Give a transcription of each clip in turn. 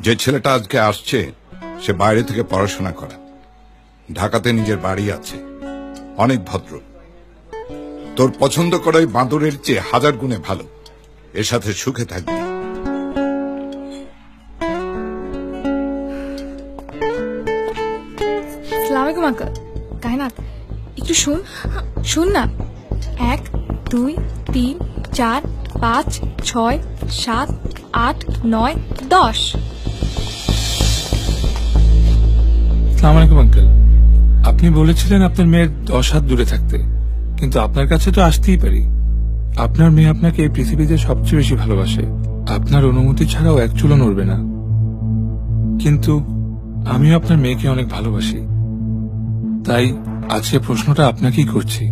যে ছেলেটা আজকে আসছে সে বাইরে থেকে পড়াশোনা করে, ঢাকাতে নিজের বাড়ি আছে, অনেক ভদ্র। তোর পছন্দ করা ওই বাঁদরের চেয়ে 1000 গুণে ভালো। এর সাথে সুখে থাকবি। আসসালামু আলাইকুম আঙ্কেল। কায়নাত একটু শুন না। 1 2 3 4 5 6 7 8 9 10। আসসালামু আলাইকুম আঙ্কেল। আপনি বলেছিলেন আপনার মেয়ের 10 হাত দূরে থাকতে, কিন্তু আপনার কাছে তো আসতেই পারি। আপনার মেয়ে আপনাকে এই পৃথিবীতে সবচেয়ে বেশি ভালোবাসে, আপনার অনুমতি ছাড়াও এক চুলও নড়বে না। কিন্তু আমিও আপনার মেয়েকে অনেক ভালোবাসি, তাই আজকে প্রশ্নটা আপনাকেই করছি।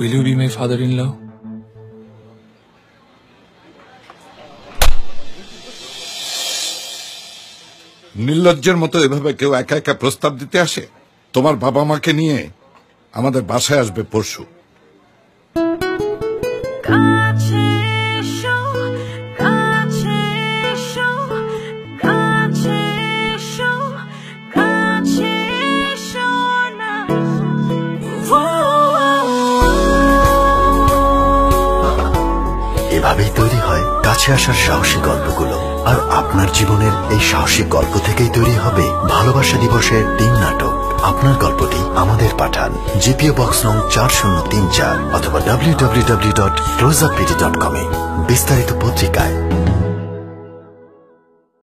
Will you be my father-in-law? নির্লজ্জের মতো এভাবে কেউ একা একা প্রস্তাব দিতে আসে? তোমার বাবা মাকে নিয়ে আমাদের বাসায় আসবে পরশু। এভাবেই তৈরি হয় কাছে আসার সাহসী গল্পগুলো। আর আপনার জীবনের এই সাহসী গল্প থেকেই তৈরি হবে ভালোবাসা দিবসের টিম নাটক। আপনার গল্পটি আমাদের পাঠান জিপিও বক্স নং 4034 অথবা www.closeuppt.com এ। বিস্তারিত পত্রিকায়।